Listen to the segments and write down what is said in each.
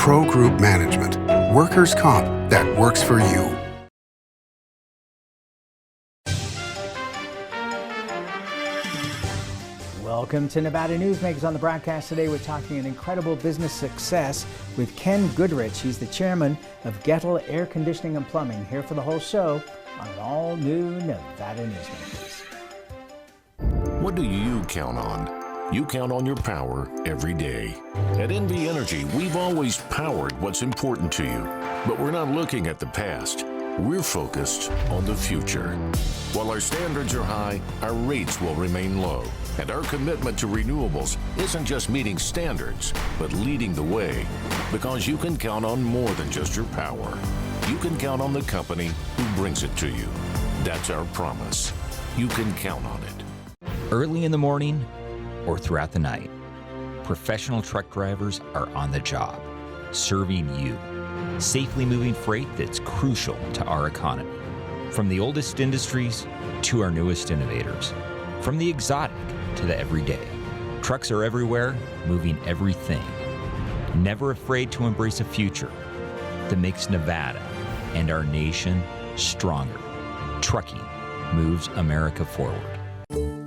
Pro Group Management, workers' comp that works for you. Welcome to Nevada Newsmakers. On the broadcast today, we're talking an incredible business success with Ken Goodrich. He's the chairman of Goettl Air Conditioning and Plumbing, here for the whole show on an all-new Nevada Newsmakers. What do you count on? You count on your power every day. At NV Energy, we've always powered what's important to you, but we're not looking at the past. We're focused on the future. While our standards are high, our rates will remain low. And our commitment to renewables isn't just meeting standards, but leading the way. Because you can count on more than just your power. You can count on the company who brings it to you. That's our promise. You can count on it. Early in the morning or throughout the night, professional truck drivers are on the job, serving you, safely moving freight that's crucial to our economy. From the oldest industries to our newest innovators, from the exotic to the everyday. Trucks are everywhere, moving everything. Never afraid to embrace a future that makes Nevada and our nation stronger. Trucking moves America forward.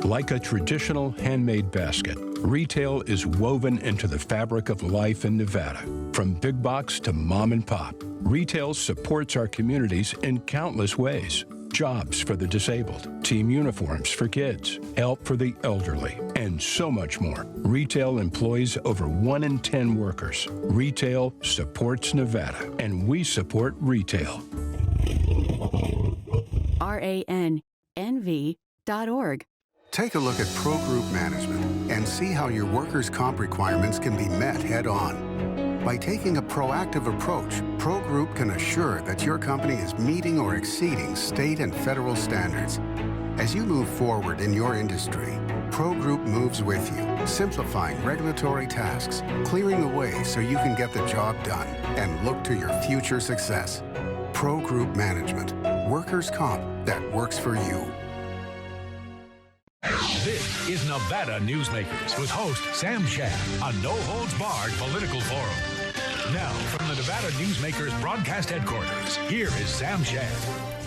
Like a traditional handmade basket, retail is woven into the fabric of life in Nevada. From big box to mom and pop, retail supports our communities in countless ways. Jobs for the disabled, team uniforms for kids, help for the elderly, and so much more. Retail employs over 1 in 10 workers. Retail supports Nevada, and we support retail. RANNV.org. Take a look at Pro Group Management and see how your workers' comp requirements can be met head-on. By taking a proactive approach, Pro Group can assure that your company is meeting or exceeding state and federal standards. As you move forward in your industry, Pro Group moves with you, simplifying regulatory tasks, clearing the way so you can get the job done and look to your future success. Pro Group Management, workers' comp that works for you. This is Nevada Newsmakers with host Sam Shad, a no-holds-barred political forum. Now, from the Nevada Newsmakers broadcast headquarters, here is Sam Shad.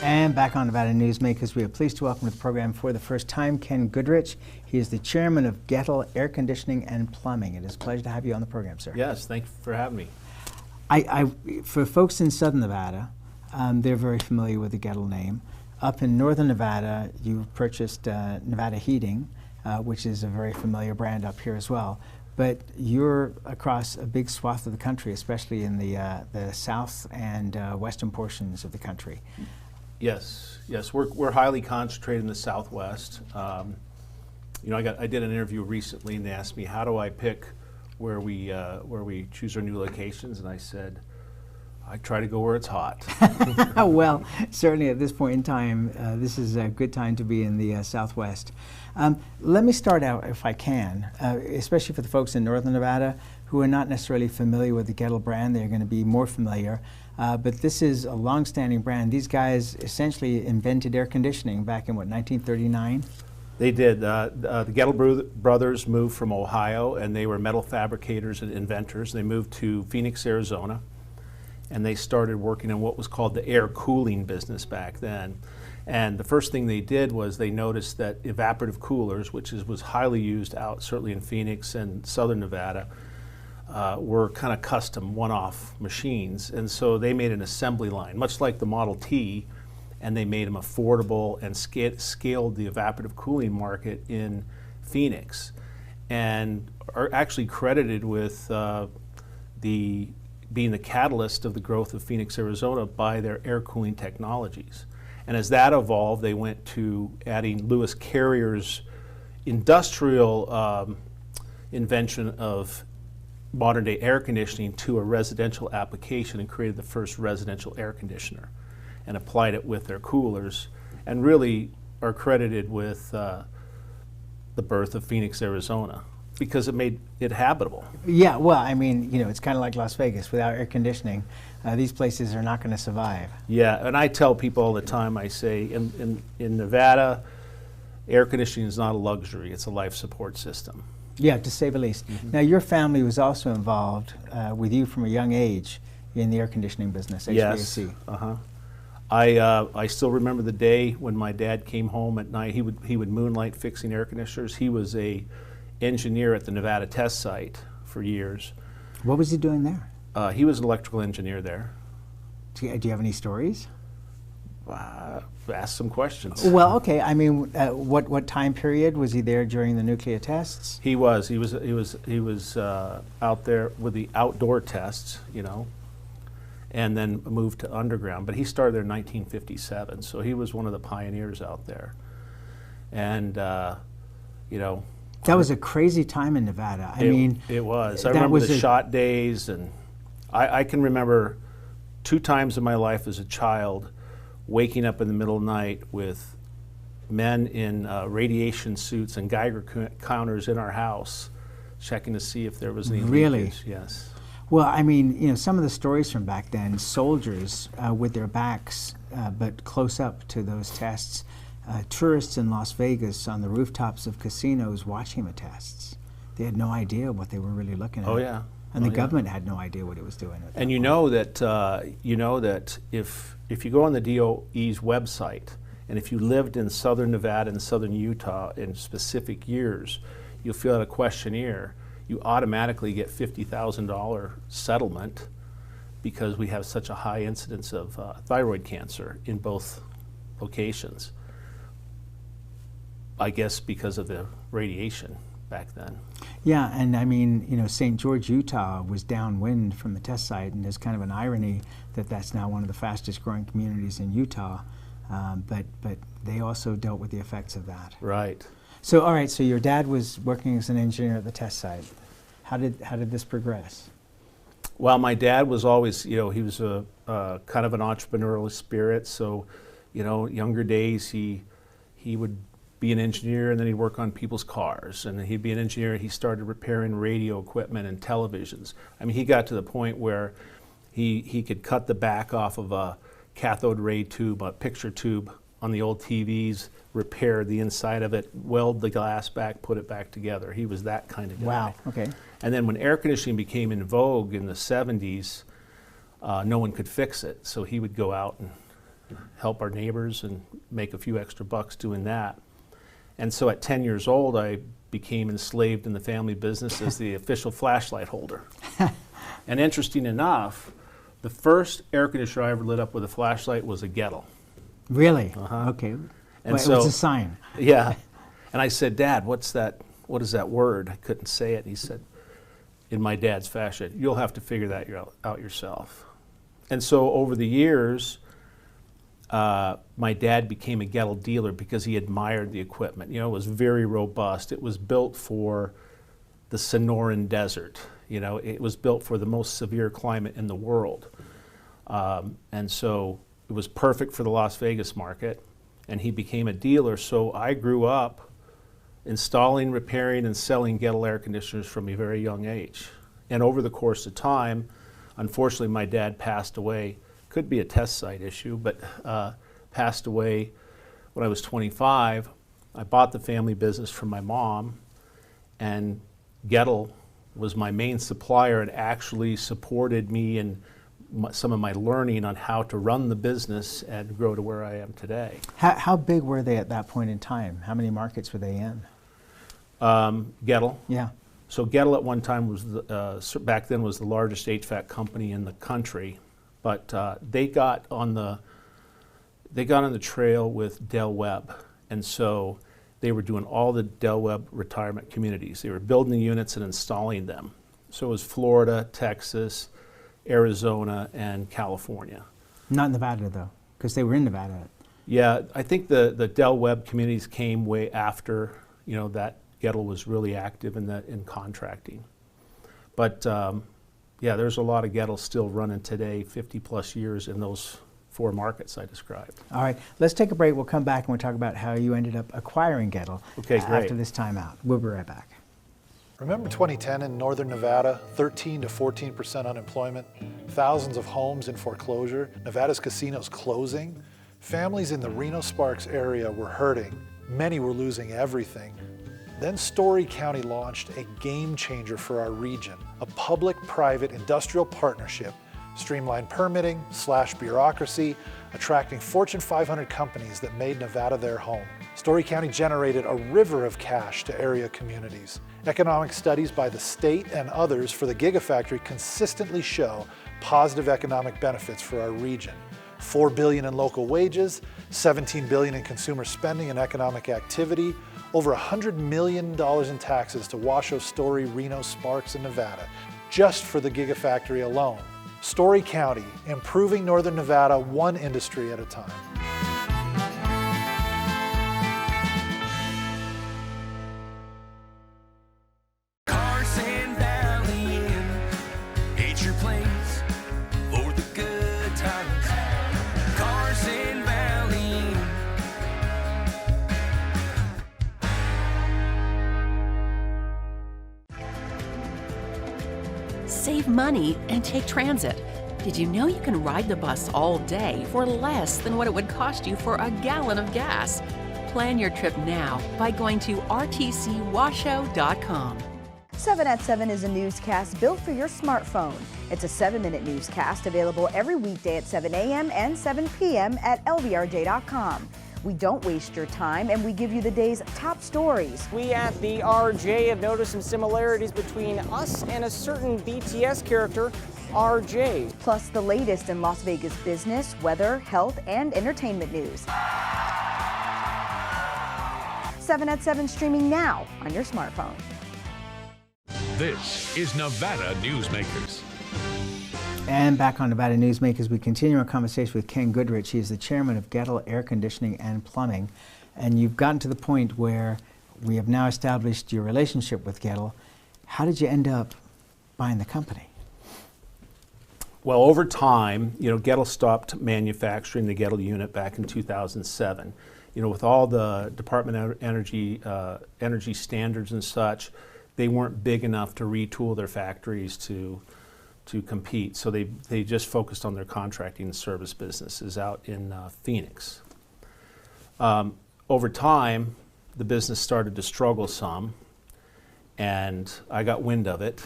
And back on Nevada Newsmakers, we are pleased to welcome to the program for the first time Ken Goodrich. He is the chairman of Goettl Air Conditioning and Plumbing. It is a pleasure to have you on the program, sir. Yes, thank you for having me. For folks in Southern Nevada, they're very familiar with the Goettl name. Up in Northern Nevada, you purchased Nevada Heating, which is a very familiar brand up here as well. But you're across a big swath of the country, especially in the south and western portions of the country. Yes, we're highly concentrated in the Southwest. You know, I did an interview recently, and they asked me, how do I pick where we choose our new locations? And I said, I try to go where it's hot. Well, certainly at this point in time, this is a good time to be in the Southwest. Let me start out, if I can, especially for the folks in Northern Nevada who are not necessarily familiar with the Goettl brand. They're going to be more familiar. But this is a long-standing brand. These guys essentially invented air conditioning back in, what, 1939? They did. The Goettl brothers moved from Ohio, and they were metal fabricators and inventors. They moved to Phoenix, Arizona, and they started working in what was called the air cooling business back then. And the first thing they did was they noticed that evaporative coolers, which was highly used out certainly in Phoenix and Southern Nevada, were kind of custom one-off machines. And so they made an assembly line, much like the Model T, and they made them affordable and scaled the evaporative cooling market in Phoenix, and are actually credited with being the catalyst of the growth of Phoenix, Arizona by their air cooling technologies. And as that evolved, they went to adding Lewis Carrier's industrial invention of modern day air conditioning to a residential application, and created the first residential air conditioner and applied it with their coolers, and really are credited with the birth of Phoenix, Arizona, because it made it habitable. Yeah, well, I mean, you know, it's kind of like Las Vegas. Without air conditioning, these places are not going to survive. Yeah, and I tell people all the time, I say, in Nevada, air conditioning is not a luxury, it's a life support system. Yeah, to say the least. Now, your family was also involved with you from a young age in the air conditioning business, HVAC. Yes. I still remember the day when my dad came home at night. He would moonlight fixing air conditioners. He was a engineer at the Nevada test site for years. What was he doing there? He was an electrical engineer there. Do you have any stories? Ask some questions. Well, okay. I mean, what time period was he there during the nuclear tests? He was out there with the outdoor tests, and then moved to underground. But he started there in 1957, so he was one of the pioneers out there. And that was a crazy time in Nevada. It was. I remember the shot days, and I can remember 2 times in my life as a child waking up in the middle of the night with men in radiation suits and Geiger counters in our house, checking to see if there was any leakage. Yes. Well, I mean, some of the stories from back then, soldiers with their backs but close up to those tests, tourists in Las Vegas on the rooftops of casinos watching the tests. They had no idea what they were really looking at. Oh, yeah. And the government had no idea what it was doing. And you know that if you go on the DOE's website, and if you lived in southern Nevada and southern Utah in specific years, you'll fill out a questionnaire. You automatically get $50,000 settlement because we have such a high incidence of thyroid cancer in both locations. I guess because of the radiation back then. Yeah, and I mean, St. George, Utah was downwind from the test site, and there's kind of an irony that that's now one of the fastest growing communities in Utah, but they also dealt with the effects of that. Right. So, all right, so your dad was working as an engineer at the test site. How did this progress? Well, my dad was always, he was a kind of an entrepreneurial spirit, so, younger days he would be an engineer, and then he'd work on people's cars, and then he'd be an engineer. He started repairing radio equipment and televisions. I mean, he got to the point where he could cut the back off of a cathode ray tube, a picture tube on the old TVs, repair the inside of it, weld the glass back, put it back together. He was that kind of guy. Wow, okay. And then when air conditioning became in vogue in the 70s, no one could fix it, so he would go out and help our neighbors and make a few extra bucks doing that. And so at 10 years old, I became enslaved in the family business as the official flashlight holder. And interesting enough, the first air conditioner I ever lit up with a flashlight was a Goettl. Really? Uh-huh. Okay. And so, it was a sign. Yeah. And I said, Dad, what's that? What is that word? I couldn't say it. And he said, in my dad's fashion, you'll have to figure that out yourself. And so over the years, my dad became a Goettl dealer because he admired the equipment. It was very robust. It was built for the Sonoran Desert. It was built for the most severe climate in the world. And so it was perfect for the Las Vegas market, and he became a dealer. So I grew up installing, repairing, and selling Goettl air conditioners from a very young age. And over the course of time, unfortunately, my dad passed away. Could be a test site issue, but passed away when I was 25. I bought the family business from my mom, and Goettl was my main supplier and actually supported me in some of my learning on how to run the business and grow to where I am today. How big were they at that point in time? How many markets were they in? Goettl? Yeah. So Goettl at one time was, back then, was the largest HVAC company in the country. But they got on the trail with Del Webb, and so they were doing all the Del Webb retirement communities. They were building the units and installing them. So it was Florida, Texas, Arizona, and California. Not Nevada though, because they were in Nevada. Yeah, I think the Del Webb communities came way after that Goettl was really active in contracting, but. Yeah, there's a lot of Goettl still running today, 50 plus years in those 4 markets I described. All right, let's take a break. We'll come back and we'll talk about how you ended up acquiring Goettl after this time out. We'll be right back. Remember 2010 in northern Nevada, 13 to 14% unemployment, thousands of homes in foreclosure, Nevada's casinos closing? Families in the Reno-Sparks area were hurting. Many were losing everything. Then Story County launched a game changer for our region, a public-private industrial partnership, streamlined permitting, slashed bureaucracy, attracting Fortune 500 companies that made Nevada their home. Story County generated a river of cash to area communities. Economic studies by the state and others for the Gigafactory consistently show positive economic benefits for our region. $4 billion in local wages, $17 billion in consumer spending and economic activity, over $100 million in taxes to Washoe, Story, Reno, Sparks, and Nevada, just for the Gigafactory alone. Story County, improving Northern Nevada one industry at a time. Save money and take transit. Did you know you can ride the bus all day for less than what it would cost you for a gallon of gas? Plan your trip now by going to rtcwashoe.com. 7 at 7 is a newscast built for your smartphone. It's a 7-minute newscast available every weekday at 7 a.m. and 7 p.m. at lvrj.com. We don't waste your time, and we give you the day's top stories. We at the RJ have noticed some similarities between us and a certain BTS character, RJ. Plus the latest in Las Vegas business, weather, health, and entertainment news. 7 at 7 streaming now on your smartphone. This is Nevada Newsmakers. And back on Nevada Newsmakers, we continue our conversation with Ken Goodrich. He is the chairman of Goettl Air Conditioning and Plumbing. And you've gotten to the point where we have now established your relationship with Goettl. How did you end up buying the company? Well, over time, Goettl stopped manufacturing the Goettl unit back in 2007. With all the Department of Energy standards and such, they weren't big enough to retool their factories to compete. So they just focused on their contracting and service businesses out in Phoenix. Over time, the business started to struggle some, and I got wind of it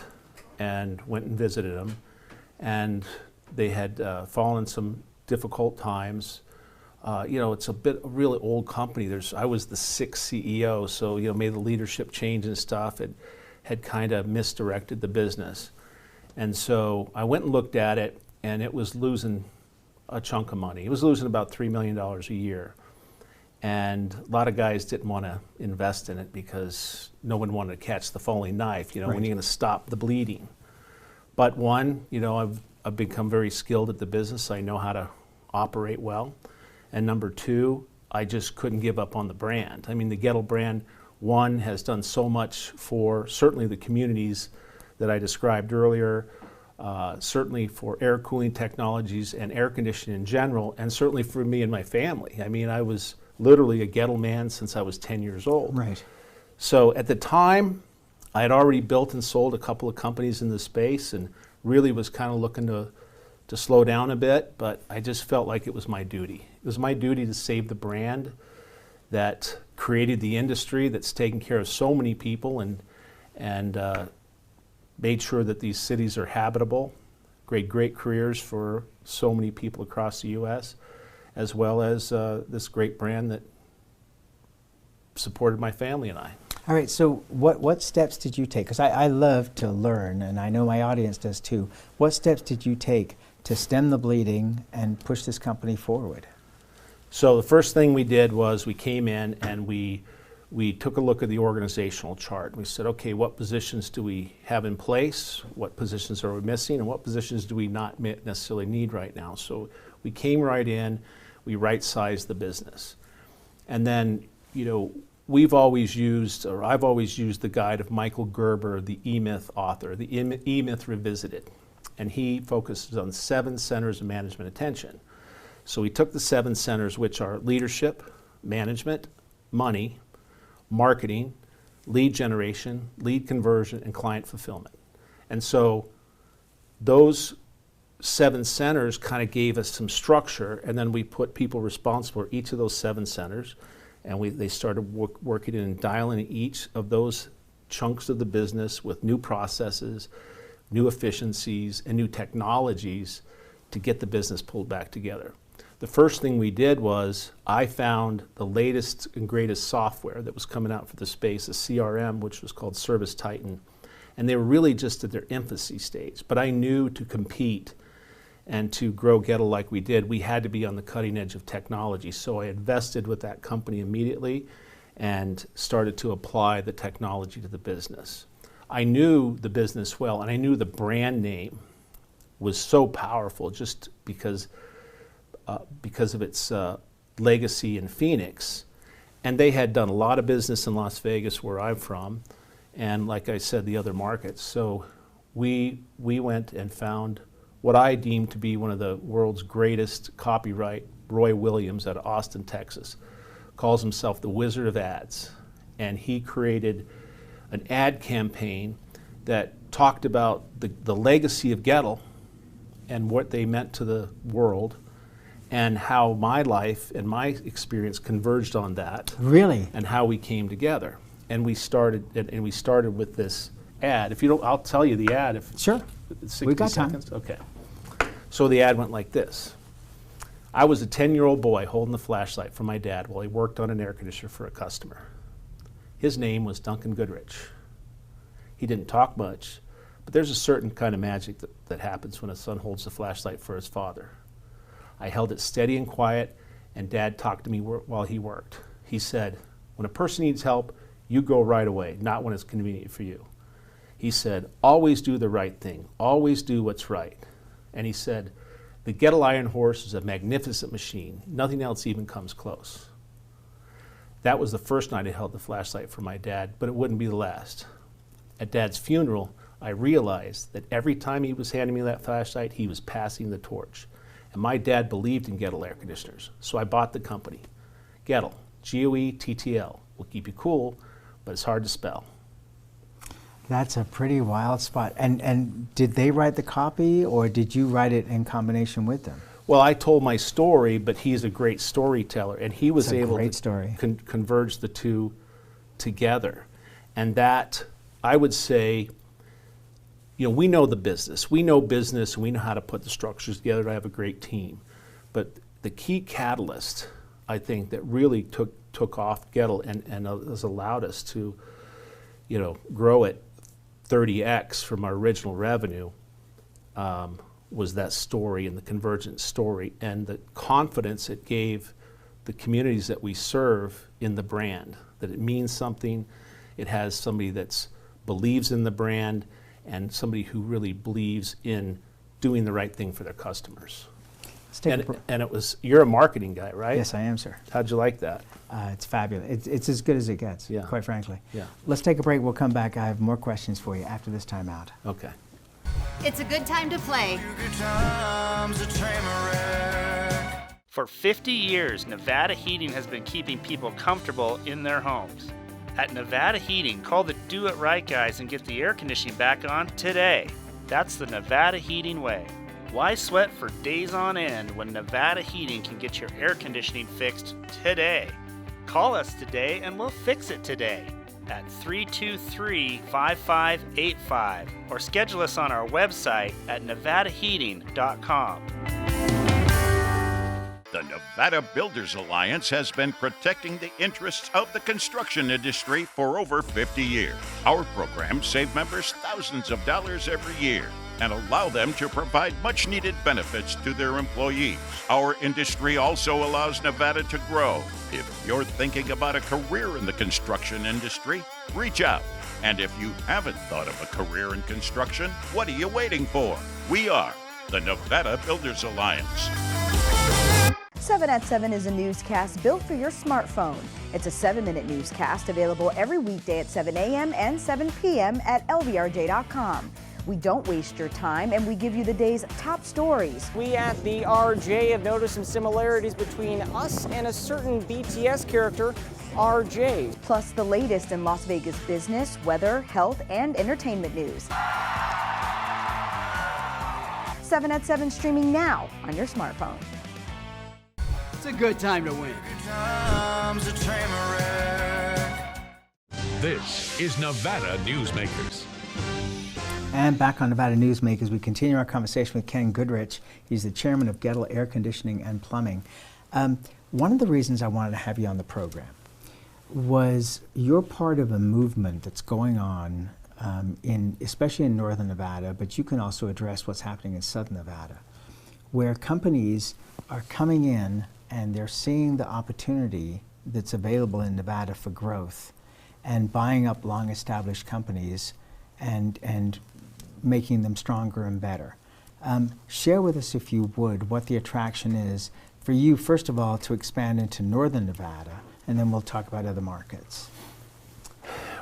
and went and visited them. And they had fallen some difficult times. It's a really old company. I was the 6th CEO, so made the leadership change and stuff. It had kind of misdirected the business. And so I went and looked at it, and it was losing a chunk of money. It was losing about $3 million a year. And a lot of guys didn't want to invest in it because no one wanted to catch the falling knife, Right. when you're going to stop the bleeding. But one, I've become very skilled at the business. I know how to operate well. And number two, I just couldn't give up on the brand. I mean, the Goettl brand, one, has done so much for certainly the communities that I described earlier, certainly for air cooling technologies and air conditioning in general, and certainly for me and my family. I mean, I was literally a Goettl man since I was 10 years old. Right. So at the time, I had already built and sold a couple of companies in the space and really was kind of looking to slow down a bit, but I just felt like it was my duty. It was my duty to save the brand that created the industry that's taken care of so many people and made sure that these cities are habitable, great careers for so many people across the U.S., as well as this great brand that supported my family and I. All right, so what steps did you take? Because I love to learn, and I know my audience does too. What steps did you take to stem the bleeding and push this company forward? So the first thing we did was we came in and we took a look at the organizational chart. We said, okay, what positions do we have in place? What positions are we missing? And what positions do we not necessarily need right now? So we came right in, we right-sized the business. And then, I've always used the guide of Michael Gerber, the E-Myth author, the E-Myth Revisited. And he focuses on 7 centers of management attention. So we took the 7 centers, which are leadership, management, money, marketing, lead generation, lead conversion, and client fulfillment. And so those 7 centers kind of gave us some structure, and then we put people responsible for each of those 7 centers. And they started working in and dialing each of those chunks of the business with new processes, new efficiencies, and new technologies to get the business pulled back together. The first thing we did was I found the latest and greatest software that was coming out for the space, a CRM, which was called Service Titan. And they were really just at their infancy stage. But I knew to compete and to grow Goettl like we did, we had to be on the cutting edge of technology. So I invested with that company immediately and started to apply the technology to the business. I knew the business well, and I knew the brand name was so powerful just because of its legacy in Phoenix. And they had done a lot of business in Las Vegas, where I'm from, and like I said, the other markets. So we went and found what I deemed to be one of the world's greatest copyright, Roy Williams out of Austin, Texas. Calls himself the Wizard of Ads. And he created an ad campaign that talked about the legacy of Goettl and what they meant to the world, and how my life and my experience converged on that. Really? And how we came together. And we started with this ad. If you don't, I'll tell you the ad. If sure. 60 We've got seconds? time. Okay. So the ad went like this. I was a 10-year-old boy holding the flashlight for my dad while he worked on an air conditioner for a customer. His name was Duncan Goodrich. He didn't talk much, but there's a certain kind of magic that happens when a son holds the flashlight for his father. I held it steady and quiet, and Dad talked to me while he worked. He said, when a person needs help, you go right away, not when it's convenient for you. He said, always do the right thing, always do what's right. And he said, the Goettl Iron Horse is a magnificent machine. Nothing else even comes close. That was the first night I held the flashlight for my dad, but it wouldn't be the last. At Dad's funeral, I realized that every time he was handing me that flashlight, he was passing the torch. And my dad believed in Goettl air conditioners, so I bought the company. Goettl, Goettl, will keep you cool, but it's hard to spell. That's a pretty wild spot. And did they write the copy, or did you write it in combination with them? Well, I told my story, but he's a great storyteller, and he was able to converge the two together. And that, I would say, we know the business. We know business, and we know how to put the structures together. I have a great team. But the key catalyst, I think, that really took off Goettl and has allowed us to, grow it 30x from our original revenue, was that story and the convergent story and the confidence it gave the communities that we serve in the brand, that it means something, it has somebody that believes in the brand, and somebody who really believes in doing the right thing for their customers. And it was, you're a marketing guy, right? Yes, I am, sir. How'd you like that? It's fabulous. It's as good as it gets, quite frankly. Yeah. Let's take a break. We'll come back. I have more questions for you after this timeout. Okay. It's a good time to play. For 50 years, Nevada Heating has been keeping people comfortable in their homes. At Nevada Heating, call the Do It Right guys and get the air conditioning back on today. That's the Nevada Heating way. Why sweat for days on end when Nevada Heating can get your air conditioning fixed today? Call us today and we'll fix it today at 323-5585 or schedule us on our website at nevadaheating.com. The Nevada Builders Alliance has been protecting the interests of the construction industry for over 50 years. Our programs save members thousands of dollars every year and allow them to provide much-needed benefits to their employees. Our industry also allows Nevada to grow. If you're thinking about a career in the construction industry, reach out. And if you haven't thought of a career in construction, what are you waiting for? We are the Nevada Builders Alliance. 7 at 7 is a newscast built for your smartphone. It's a 7-minute newscast available every weekday at 7 a.m. and 7 p.m. at lvrj.com. We don't waste your time, and we give you the day's top stories. We at the RJ have noticed some similarities between us and a certain BTS character, RJ. Plus the latest in Las Vegas business, weather, health, and entertainment news. 7 at 7 streaming now on your smartphone. It's a good time to win. comes a train wreck. This is Nevada Newsmakers. And back on Nevada Newsmakers, we continue our conversation with Ken Goodrich. He's the chairman of Goettl Air Conditioning and Plumbing. One of the reasons I wanted to have you on the program was you're part of a movement that's going on especially in northern Nevada, but you can also address what's happening in southern Nevada, where companies are coming in and they're seeing the opportunity that's available in Nevada for growth and buying up long-established companies and making them stronger and better. Share with us, if you would, what the attraction is for you, first of all, to expand into northern Nevada, and then we'll talk about other markets.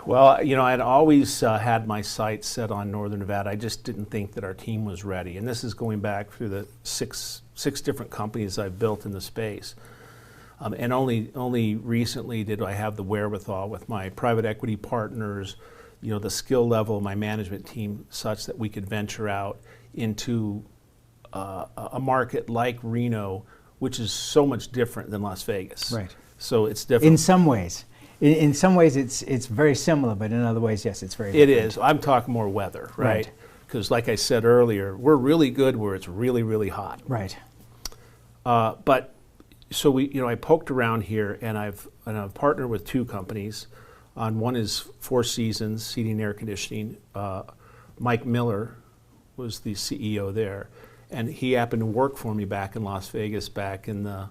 Well, you know, I'd always had my sights set on northern Nevada. I just didn't think that our team was ready. And this is going back through the six different companies I've built in the space. And only recently did I have the wherewithal with my private equity partners, you know, the skill level of my management team such that we could venture out into a market like Reno, which is so much different than Las Vegas. Right. So it's different. In some ways. In some ways it's very similar, but in other ways, yes, it's very different. It is. I'm talking more weather, right? Because like I said earlier, we're really good where it's really, really hot. Right. But so I poked around here, and I've partnered with two companies. One is Four Seasons Heating and Air Conditioning. Mike Miller was the CEO there, and he happened to work for me back in Las Vegas back in the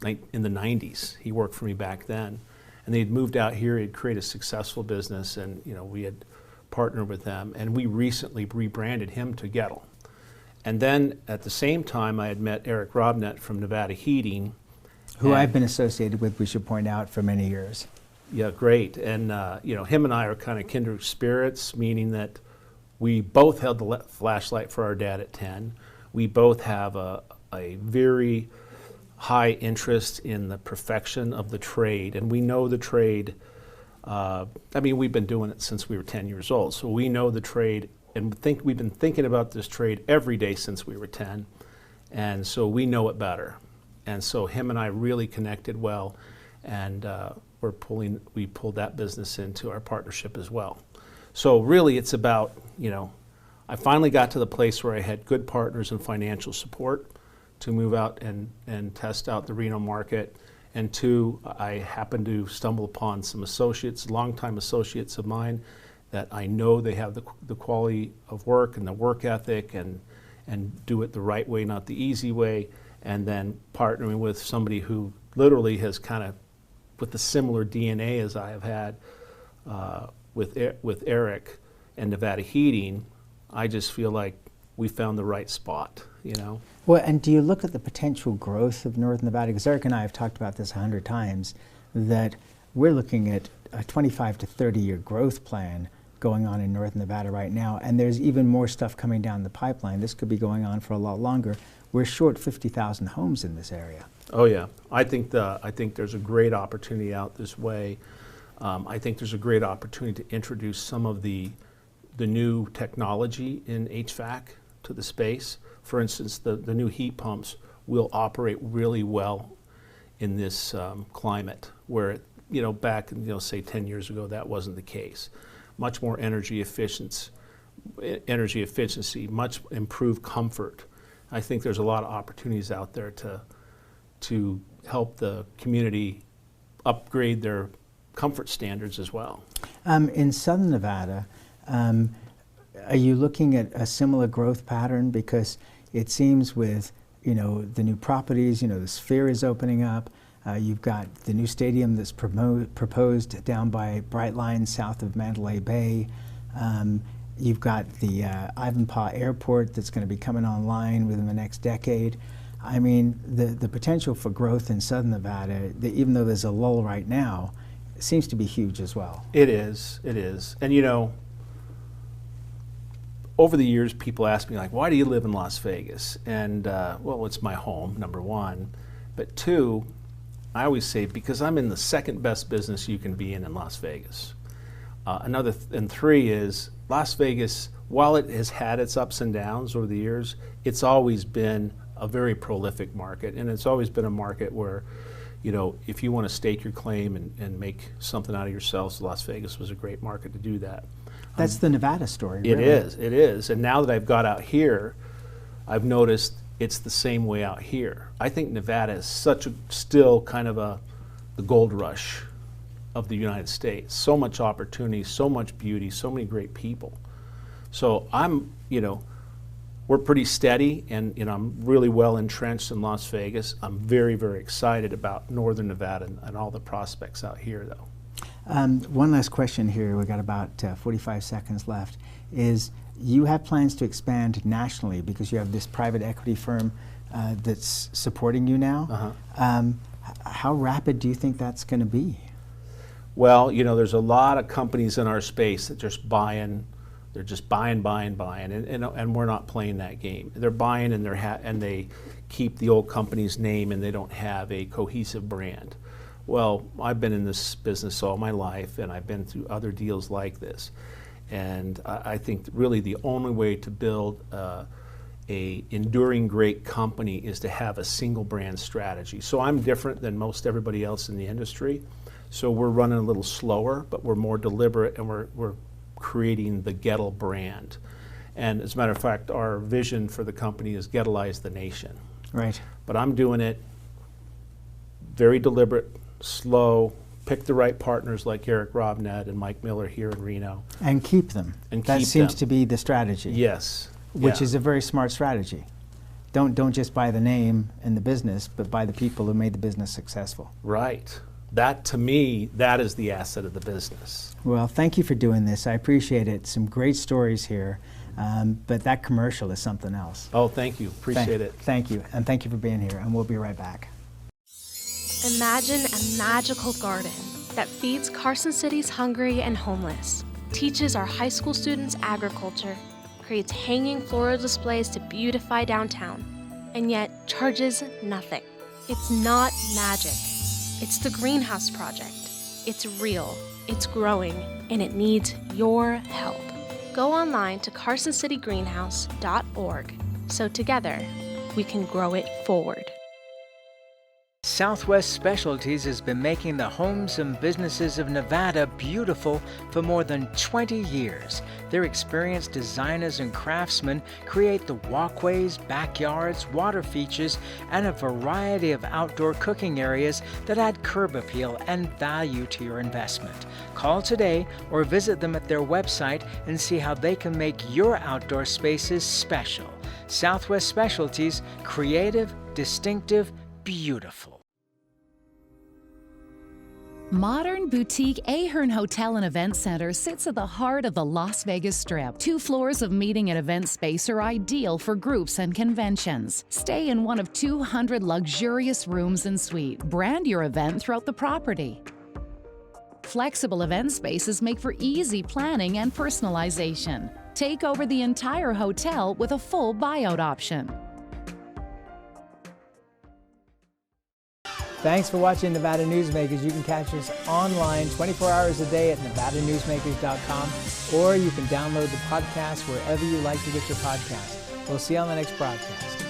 90s. He worked for me back then. And they'd moved out here, he'd created a successful business, and we had partnered with them, and we recently rebranded him to Goettl. And then at the same time, I had met Eric Robnett from Nevada Heating. Who I've been associated with, we should point out, for many years. Yeah, great. And him and I are kind of kindred spirits, meaning that we both held the flashlight for our dad at 10. We both have a very high interest in the perfection of the trade, and we know the trade. We've been doing it since we were 10 years old, so we know the trade, and we've been thinking about this trade every day since we were 10, and so we know it better. And so him and I really connected well, and we pulled that business into our partnership as well. So really, it's about I finally got to the place where I had good partners and financial support to move out and test out the Reno market. And two, I happened to stumble upon some associates, longtime associates of mine, that I know they have the quality of work and the work ethic and do it the right way, not the easy way, and then partnering with somebody who literally has kind of, with the similar DNA as I have had with Eric and Nevada Heating, I just feel like we found the right spot, Well, and do you look at the potential growth of northern Nevada? Because Eric and I have talked about this 100 times, that we're looking at a 25 to 30-year growth plan going on in northern Nevada right now, and there's even more stuff coming down the pipeline. This could be going on for a lot longer. We're short 50,000 homes in this area. Oh yeah, I think there's a great opportunity out this way. I think there's a great opportunity to introduce some of the new technology in HVAC to the space. For instance, the new heat pumps will operate really well in this climate, where back say 10 years ago that wasn't the case. Much more energy efficiency, much improved comfort. I think there's a lot of opportunities out there to help the community upgrade their comfort standards as well. In southern Nevada, are you looking at a similar growth pattern? Because it seems with the new properties, the Sphere is opening up. You've got the new stadium that's proposed down by Brightline, south of Mandalay Bay. You've got the Ivanpah Airport that's going to be coming online within the next decade. I mean, the potential for growth in southern Nevada, even though there's a lull right now, seems to be huge as well. It is. And over the years, people ask me, like, why do you live in Las Vegas? And, well, it's my home, number one. But two, I always say, because I'm in the second best business you can be in Las Vegas. And three is, Las Vegas, while it has had its ups and downs over the years, it's always been a very prolific market. And it's always been a market where, if you want to stake your claim and make something out of yourselves, Las Vegas was a great market to do that. That's the Nevada story, It really. it is. And now that I've got out here, I've noticed it's the same way out here. I think Nevada is still kind of the gold rush of the United States. So much opportunity, so much beauty, so many great people. So we're pretty steady, and I'm really well entrenched in Las Vegas. I'm very, very excited about Northern Nevada and all the prospects out here, though. One last question here. We've got about 45 seconds left. Is you have plans to expand nationally because you have this private equity firm that's supporting you now. How rapid do you think that's going to be? Well, there's a lot of companies in our space that just buying. They're just buying, and we're not playing that game. They're buying and they keep the old company's name, and they don't have a cohesive brand. Well, I've been in this business all my life, and I've been through other deals like this. And I think really the only way to build a enduring great company is to have a single brand strategy. So I'm different than most everybody else in the industry. So we're running a little slower, but we're more deliberate, and we're creating the Goettl brand. And as a matter of fact, our vision for the company is Goettlize the nation. Right. But I'm doing it very deliberate, slow, pick the right partners like Eric Robnett and Mike Miller here in Reno. And keep them. And that keep seems them. to be the strategy. Yes. Which is a very smart strategy. Don't just buy the name and the business, but buy the people who made the business successful. Right. That, to me, that is the asset of the business. Well, thank you for doing this. I appreciate it. Some great stories here, but that commercial is something else. Oh, thank you. Appreciate it. Thank you, and thank you for being here, and we'll be right back. Imagine a magical garden that feeds Carson City's hungry and homeless, teaches our high school students agriculture, creates hanging floral displays to beautify downtown, and yet charges nothing. It's not magic. It's the Greenhouse Project. It's real, it's growing, and it needs your help. Go online to carsоncitygreenhouse.org so together we can grow it forward. Southwest Specialties has been making the homes and businesses of Nevada beautiful for more than 20 years. Their experienced designers and craftsmen create the walkways, backyards, water features, and a variety of outdoor cooking areas that add curb appeal and value to your investment. Call today or visit them at their website and see how they can make your outdoor spaces special. Southwest Specialties, creative, distinctive, beautiful. Modern boutique Ahern Hotel and Event Center sits at the heart of the Las Vegas Strip. 2 floors of meeting and event space are ideal for groups and conventions. Stay in one of 200 luxurious rooms and suites. Brand your event throughout the property. Flexible event spaces make for easy planning and personalization. Take over the entire hotel with a full buyout option. Thanks for watching Nevada Newsmakers. You can catch us online 24 hours a day at nevadanewsmakers.com, or you can download the podcast wherever you like to get your podcast. We'll see you on the next broadcast.